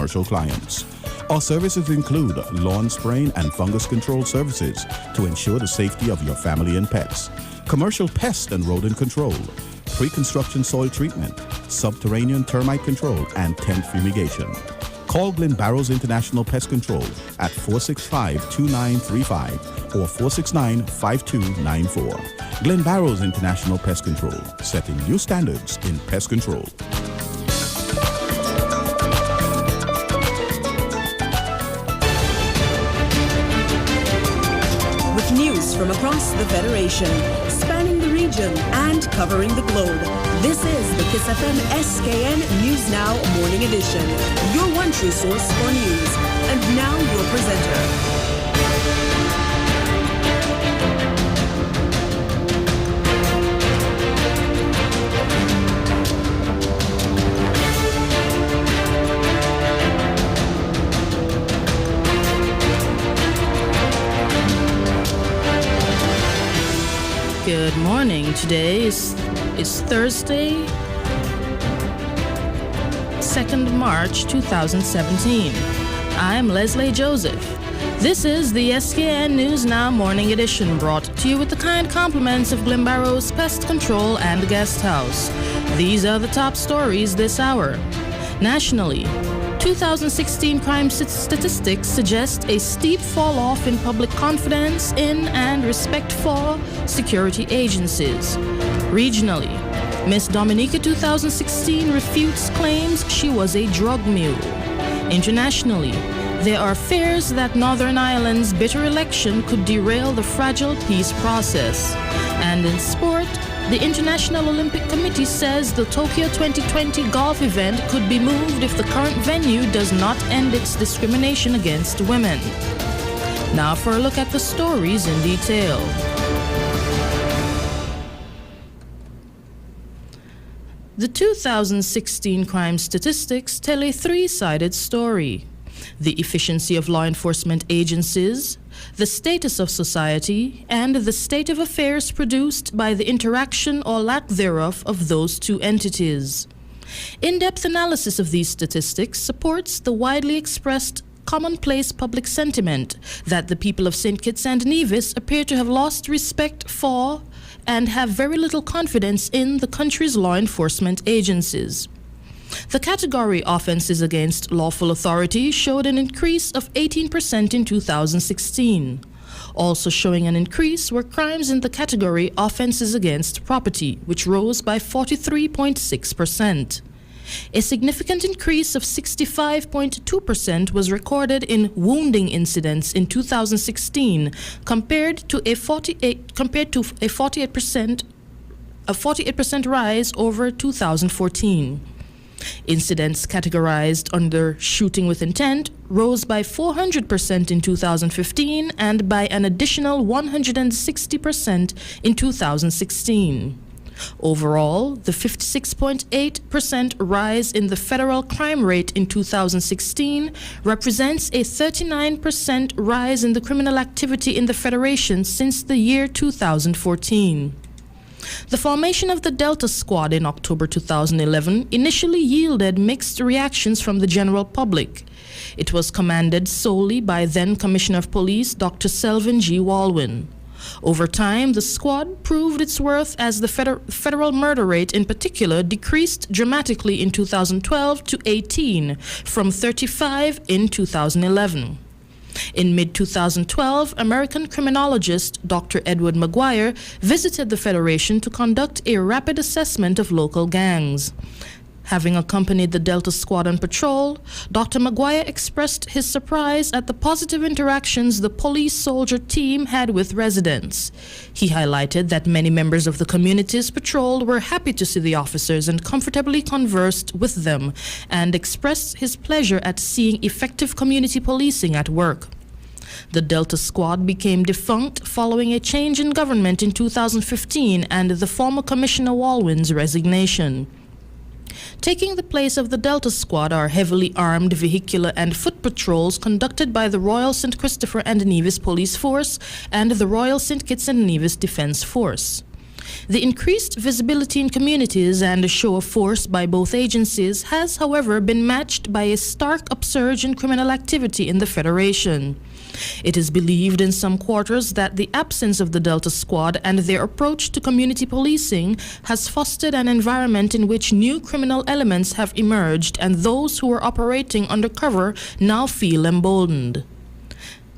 commercial clients. Our services include lawn spraying and fungus control services to ensure the safety of your family and pets, commercial pest and rodent control, pre-construction soil treatment, subterranean termite control, and tent fumigation. Call Glen Barrows International Pest Control at 465-2935 or 469-5294. Glen Barrows International Pest Control, setting new standards in pest control. With news from across the Federation, spanning the region and covering the globe, this is the Kiss FM SKN News Now Morning Edition, your one true source for news. And now your presenter. Good morning. Today is Thursday, 2nd March 2017. I'm Leslie Joseph. This is the SKN News Now Morning Edition, brought to you with the kind compliments of Glen Barrows Pest Control and Guest House. These are the top stories this hour. Nationally, 2016 crime statistics suggest a steep fall-off in public confidence in and respect for security agencies. Regionally, Miss Dominica 2016 refutes claims she was a drug mule. Internationally, there are fears that Northern Ireland's bitter election could derail the fragile peace process. And in sport, the International Olympic Committee says the Tokyo 2020 golf event could be moved if the current venue does not end its discrimination against women. Now for a look at the stories in detail. The 2016 crime statistics tell a three-sided story: the efficiency of law enforcement agencies, the status of society, and the state of affairs produced by the interaction or lack thereof of those two entities. In-depth analysis of these statistics supports the widely expressed commonplace public sentiment that the people of St. Kitts and Nevis appear to have lost respect for and have very little confidence in the country's law enforcement agencies. The category offenses against lawful authority showed an increase of 18% in 2016. Also showing an increase were crimes in the category offenses against property, which rose by 43.6%. A significant increase of 65.2% was recorded in wounding incidents in 2016 compared to a 48% rise over 2014. Incidents categorized under shooting with intent rose by 400% in 2015 and by an additional 160% in 2016. Overall, the 56.8% rise in the federal crime rate in 2016 represents a 39% rise in the criminal activity in the Federation since the year 2014. The formation of the Delta Squad in October 2011 initially yielded mixed reactions from the general public. It was commanded solely by then Commissioner of Police Dr. Selvin G. Walwyn. Over time, the squad proved its worth as the federal murder rate in particular decreased dramatically in 2012 to 18 from 35 in 2011. In mid-2012, American criminologist Dr. Edward Maguire visited the Federation to conduct a rapid assessment of local gangs. Having accompanied the Delta Squad on patrol, Dr. Maguire expressed his surprise at the positive interactions the police-soldier team had with residents. He highlighted that many members of the communities patrolled were happy to see the officers and comfortably conversed with them, and expressed his pleasure at seeing effective community policing at work. The Delta Squad became defunct following a change in government in 2015 and the former Commissioner Walwyn's resignation. Taking the place of the Delta Squad are heavily armed vehicular and foot patrols conducted by the Royal St. Christopher and Nevis Police Force and the Royal St. Kitts and Nevis Defence Force. The increased visibility in communities and a show of force by both agencies has, however, been matched by a stark upsurge in criminal activity in the Federation. It is believed in some quarters that the absence of the Delta Squad and their approach to community policing has fostered an environment in which new criminal elements have emerged, and those who were operating undercover now feel emboldened.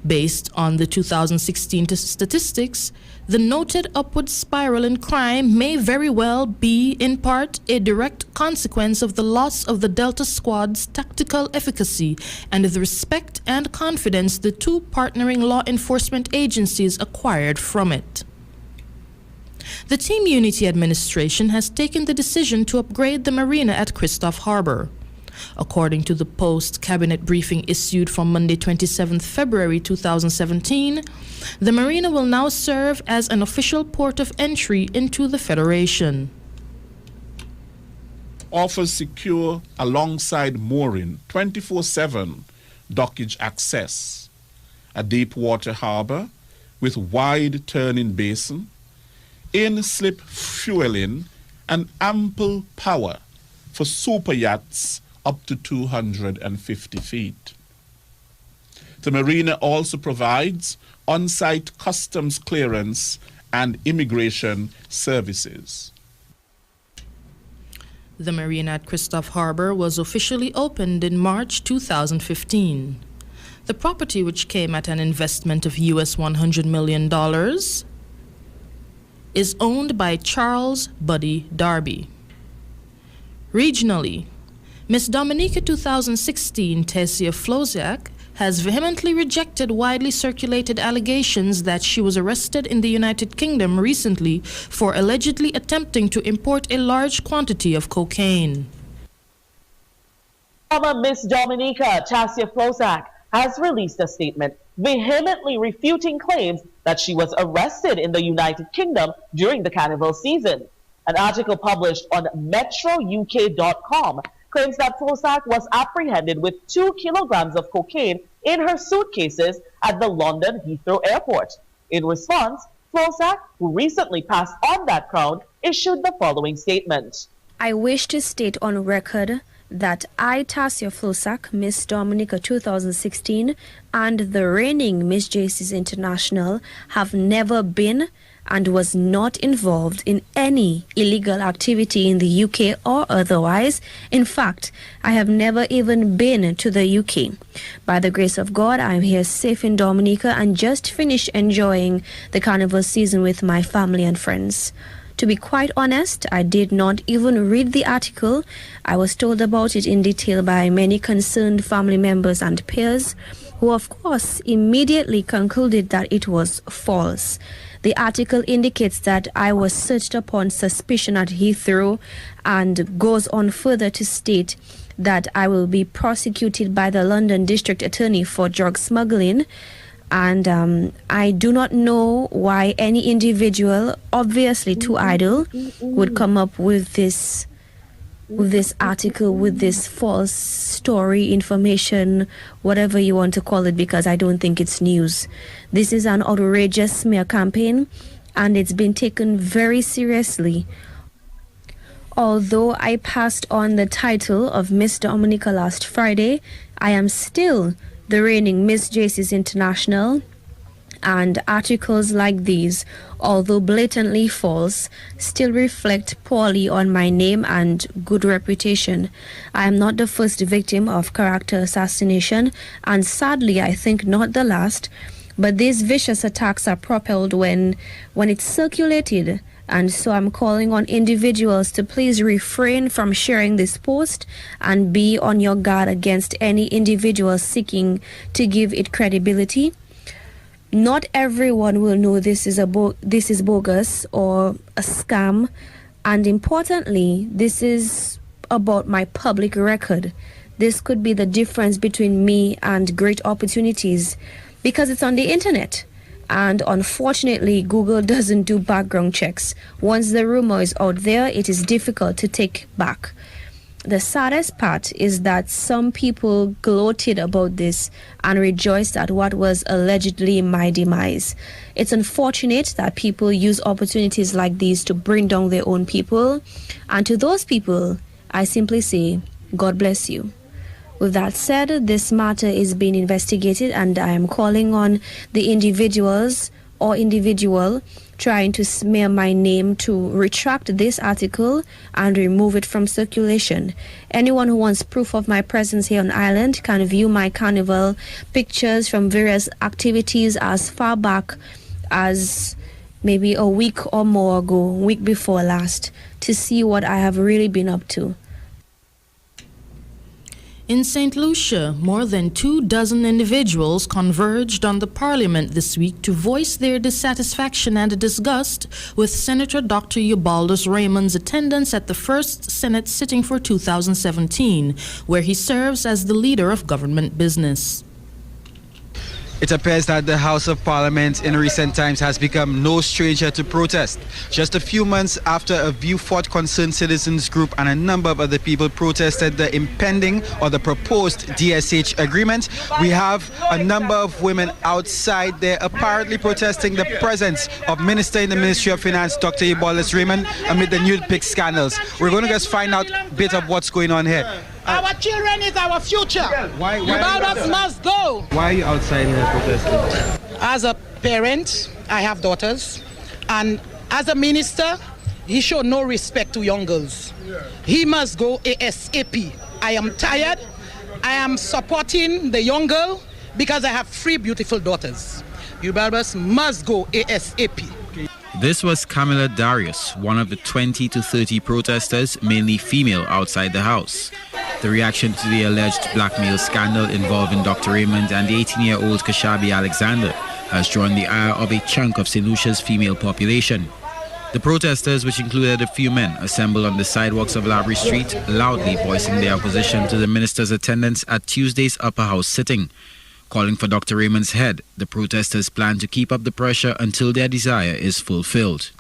Based on the 2016 statistics, the noted upward spiral in crime may very well be, in part, a direct consequence of the loss of the Delta Squad's tactical efficacy and the respect and confidence the two partnering law enforcement agencies acquired from it. The Team Unity administration has taken the decision to upgrade the marina at Christophe Harbor. According to the post-cabinet briefing issued from Monday 27th February 2017, the marina will now serve as an official port of entry into the Federation. Offers secure alongside mooring 24/7 dockage access, a deep water harbor with wide turning basin, in-slip fueling and ample power for super yachts up to 250 feet. The marina also provides on-site customs clearance and immigration services. The marina at Christophe Harbor was officially opened in March 2015. The property, which came at an investment of US $100 million, is owned by Charles Buddy Darby. Regionally, Miss Dominica 2016 Tessia Flosiak has vehemently rejected widely circulated allegations that she was arrested in the United Kingdom recently for allegedly attempting to import a large quantity of cocaine. Former Miss Dominica Tessia Flosiak has released a statement vehemently refuting claims that she was arrested in the United Kingdom during the carnival season. An article published on metrouk.com claims that Flosiak was apprehended with 2 kilograms of cocaine in her suitcases at the London Heathrow Airport. In response, Flosiak, who recently passed on that crown, issued the following statement. I wish to state on record that I, Tessia Flosiak, Miss Dominica 2016, and the reigning Miss JC's International have never been and was not involved in any illegal activity in the UK or otherwise. In fact, I have never even been to the UK. By the grace of God, I am here safe in Dominica and just finished enjoying the carnival season with my family and friends. To be quite honest, I did not even read the article. I was told about it in detail by many concerned family members and peers, who of course immediately concluded that it was false. The article indicates that I was searched upon suspicion at Heathrow and goes on further to state that I will be prosecuted by the London District Attorney for drug smuggling. And I do not know why any individual, obviously too idle, would come up with this article, with this false story, information, whatever you want to call it, because I don't think it's news. This is an outrageous smear campaign, and it's been taken very seriously. Although I passed on the title of Miss Dominica last Friday, I am still the reigning Miss JC's International, and articles like these, although blatantly false, still reflect poorly on my name and good reputation. I am not the first victim of character assassination, and sadly I think not the last, but these vicious attacks are propelled when it's circulated. And so I'm calling on individuals to please refrain from sharing this post and be on your guard against any individual seeking to give it credibility. Not everyone will know this is bogus or a scam, and importantly, this is about my public record. This could be the difference between me and great opportunities, because it's on the internet. And unfortunately, Google doesn't do background checks. Once the rumor is out there, it is difficult to take back. The saddest part is that some people gloated about this and rejoiced at what was allegedly my demise. It's unfortunate that people use opportunities like these to bring down their own people. And to those people, I simply say, God bless you. With that said, this matter is being investigated, and I am calling on the individuals or individual trying to smear my name to retract this article and remove it from circulation. Anyone who wants proof of my presence here on island can view my carnival pictures from various activities as far back as maybe a week or more ago, week before last, to see what I have really been up to. In St. Lucia, more than 24 individuals converged on the Parliament this week to voice their dissatisfaction and disgust with Senator Dr. Eubaldus Raymond's attendance at the first Senate sitting for 2017, where he serves as the leader of government business. It appears that the House of Parliament in recent times has become no stranger to protest. Just a few months after a View Fort Concerned Citizens Group and a number of other people protested the impending or the proposed DSH agreement, we have a number of women outside there apparently protesting the presence of Minister in the Ministry of Finance, Dr. Eubaldus Raymond, amid the nude pic scandals. We're going to just find out a bit of what's going on here. Our children is our future. Eubaldus must go. Why are you outside here protesting? As a parent, I have daughters, and as a minister, he showed no respect to young girls. He must go ASAP. I am tired. I am supporting the young girl because I have 3 beautiful daughters. Eubaldus must go ASAP. This was Camilla Darius, one of the 20 to 30 protesters, mainly female, outside the House. The reaction to the alleged blackmail scandal involving Dr. Raymond and the 18-year-old Kashabi Alexander has drawn the ire of a chunk of St. Lucia's female population. The protesters, which included a few men, assembled on the sidewalks of Labrie Street, loudly voicing their opposition to the minister's attendance at Tuesday's Upper House sitting. Calling for Dr. Raymond's head, the protesters plan to keep up the pressure until their desire is fulfilled.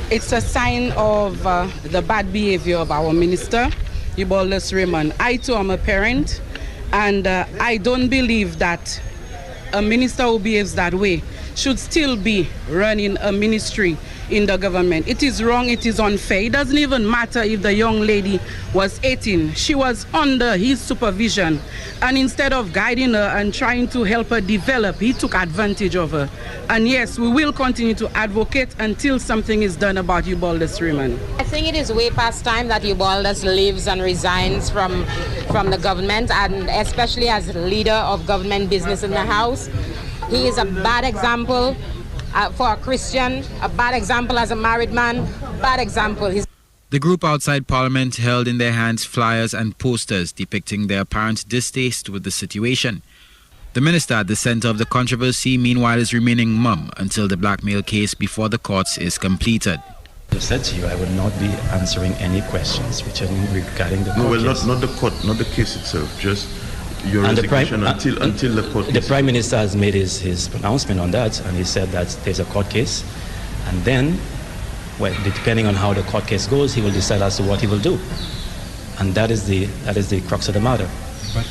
It's a sign of the bad behavior of our minister, Eubaldus Raymond. I too am a parent, and I don't believe that a minister who behaves that way should still be running a ministry in the government. It is wrong, it is unfair. It doesn't even matter if the young lady was 18. She was under his supervision, and instead of guiding her and trying to help her develop, he took advantage of her. And yes, we will continue to advocate until something is done about Eubaldus Raymond. I think it is way past time that Eubaldus leaves and resigns from the government, and especially as leader of government business in the House. He is a bad example for a Christian, a bad example as a married man, bad example. The group outside Parliament held in their hands flyers and posters depicting their apparent distaste with the situation. The minister at the center of the controversy, meanwhile, is remaining mum until the blackmail case before the courts is completed. I said to you, I would not be answering any questions which are regarding the court. No, well, not the court, not the case itself, just your resignation until the court case. The Prime Minister has made his pronouncement on that, and he said that there's a court case, and then, well, depending on how the court case goes, he will decide as to what he will do, and that is the crux of the matter. But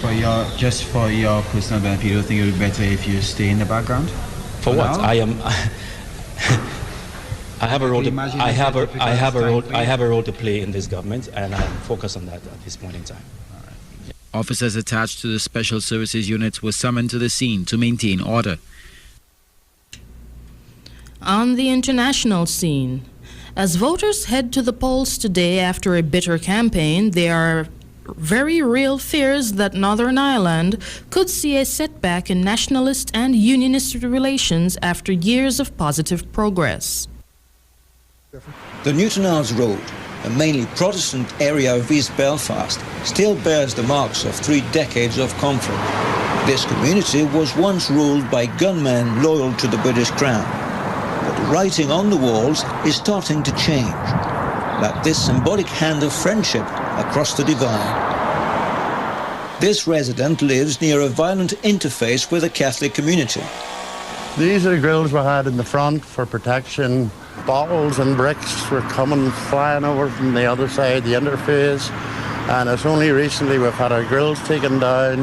just for your personal benefit, you don't think it would be better if you stay in the background? For what? Now? I have a role to I have a role to play in this government, and I'm focused on that at this point in time. Officers attached to the Special Services Unit were summoned to the scene to maintain order. On the international scene, as voters head to the polls today after a bitter campaign, there are very real fears that Northern Ireland could see a setback in nationalist and unionist relations after years of positive progress. The Newtownards Road, a mainly Protestant area of East Belfast, still bears the marks of 3 decades of conflict. This community was once ruled by gunmen loyal to the British Crown. But the writing on the walls is starting to change, like this symbolic hand of friendship across the divide. This resident lives near a violent interface with the Catholic community. These are the grills we had in the front for protection. Bottles and bricks were coming flying over from the other side, the interface. And it's only recently we've had our grills taken down,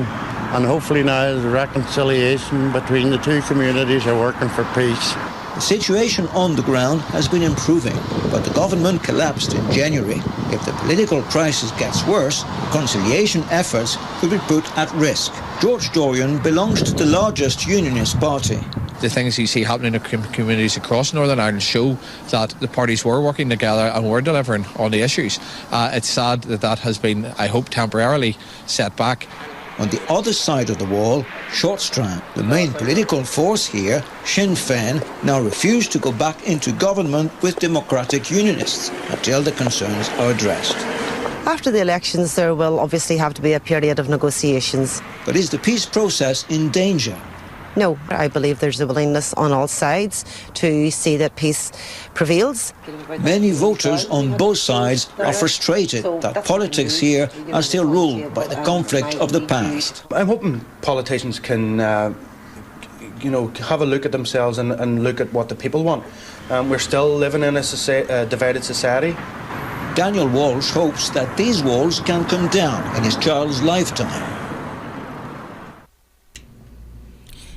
and hopefully now the reconciliation between the two communities are working for peace. The situation on the ground has been improving, but the government collapsed in January. If the political crisis gets worse, conciliation efforts could be put at risk. George Dorian belongs to the largest unionist party. The things you see happening in communities across Northern Ireland show that the parties were working together and were delivering on the issues. It's sad that has been, I hope, temporarily set back. On the other side of the wall, Short Strand, the main political force here, Sinn Féin, now refuse to go back into government with democratic unionists until the concerns are addressed. After the elections, there will obviously have to be a period of negotiations. But is the peace process in danger? No, I believe there's a willingness on all sides to see that peace prevails. Many voters on both sides are frustrated that politics here are still ruled by the conflict of the past. I'm hoping politicians can, have a look at themselves and look at what the people want. We're still living in a divided society. Daniel Walsh hopes that these walls can come down in his child's lifetime.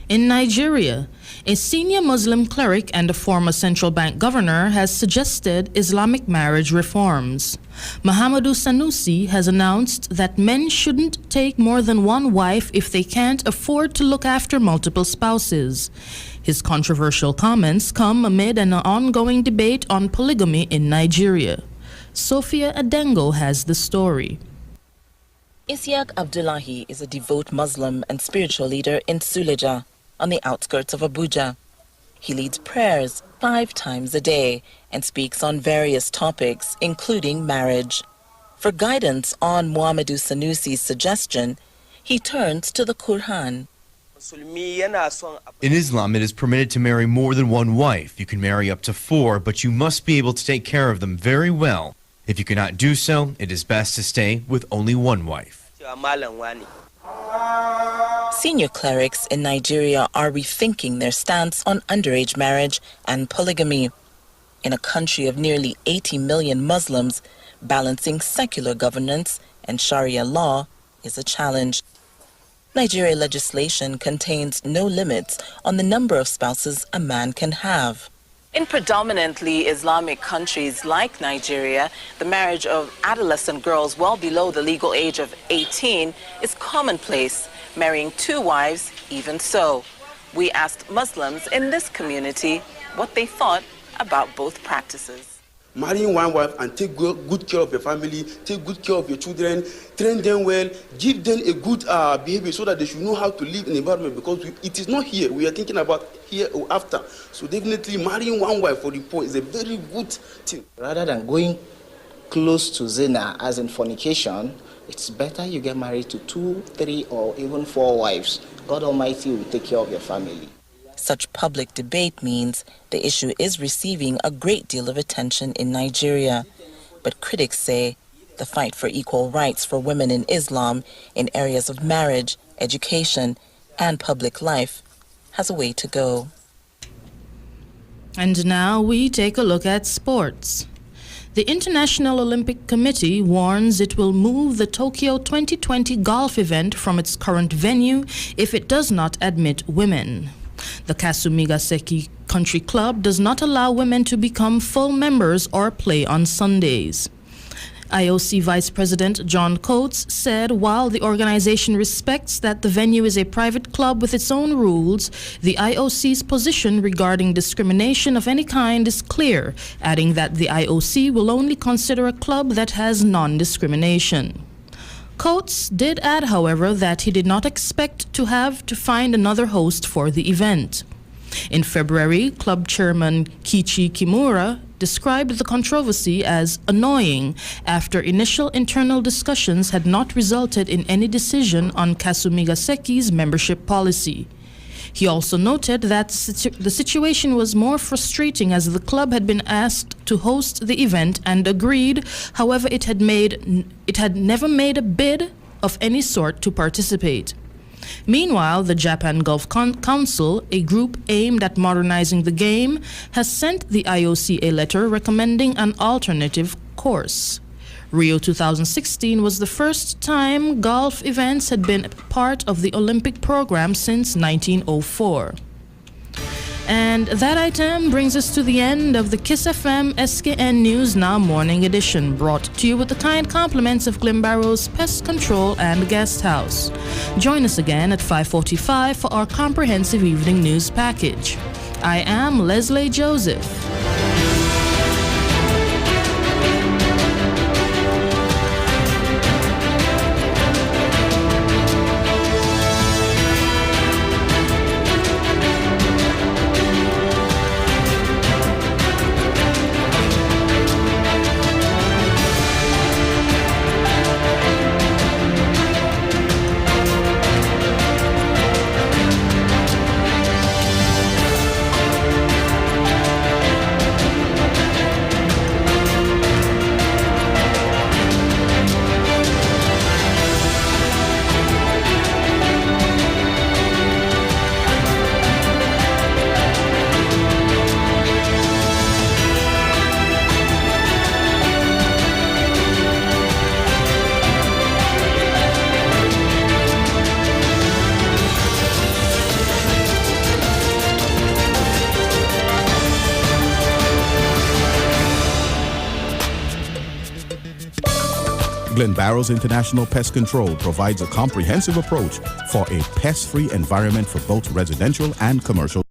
In Nigeria, a senior Muslim cleric and a former central bank governor has suggested Islamic marriage reforms. Mahamadou Sanusi has announced that men shouldn't take more than one wife if they can't afford to look after multiple spouses. His controversial comments come amid an ongoing debate on polygamy in Nigeria. Sophia Adengo has the story. Isiaq Abdullahi is a devout Muslim and spiritual leader in Suleja, on the outskirts of Abuja. He leads prayers 5 times a day and speaks on various topics, including marriage. For guidance on Muhammadu Sanusi's suggestion, he turns to the Quran. In Islam, it is permitted to marry more than one wife. You can marry up to 4, but you must be able to take care of them very well. If you cannot do so, it is best to stay with only one wife. Senior clerics in Nigeria are rethinking their stance on underage marriage and polygamy. In a country of nearly 80 million Muslims, balancing secular governance and Sharia law is a challenge. Nigeria legislation contains no limits on the number of spouses a man can have. In predominantly Islamic countries like Nigeria, the marriage of adolescent girls well below the legal age of 18 is commonplace, marrying 2 wives even so. We asked Muslims in this community what they thought about both practices. Marrying one wife and take good care of your family, take good care of your children, train them well, give them a good behavior so that they should know how to live in the environment, because it is not here. We are thinking about here or after. So definitely marrying one wife for the poor is a very good thing. Rather than going close to zina, as in fornication, it's better you get married to 2, 3, or even 4 wives. God Almighty will take care of your family. Such public debate means the issue is receiving a great deal of attention in Nigeria. But critics say the fight for equal rights for women in Islam in areas of marriage, education, and public life has a way to go. And now we take a look at sports. The International Olympic Committee warns it will move the Tokyo 2020 golf event from its current venue if it does not admit women. The Kasumigaseki Country Club does not allow women to become full members or play on Sundays. IOC Vice President John Coates said while the organization respects that the venue is a private club with its own rules, the IOC's position regarding discrimination of any kind is clear, adding that the IOC will only consider a club that has non-discrimination. Coates did add, however, that he did not expect to have to find another host for the event. In February, club chairman Kiichi Kimura described the controversy as annoying after initial internal discussions had not resulted in any decision on Kasumigaseki's membership policy. He also noted that the situation was more frustrating as the club had been asked to host the event and agreed, however it had never made a bid of any sort to participate. Meanwhile, the Japan Golf Council, a group aimed at modernizing the game, has sent the IOC a letter recommending an alternative course. Rio 2016 was the first time golf events had been part of the Olympic program since 1904. And that item brings us to the end of the Kiss FM SKN News Now Morning Edition, brought to you with the kind compliments of Glenbarrow's Pest Control and Guest House. Join us again at 5:45 for our comprehensive evening news package. I am Leslie Joseph. Glenbarrow's International Pest Control provides a comprehensive approach for a pest-free environment for both residential and commercial.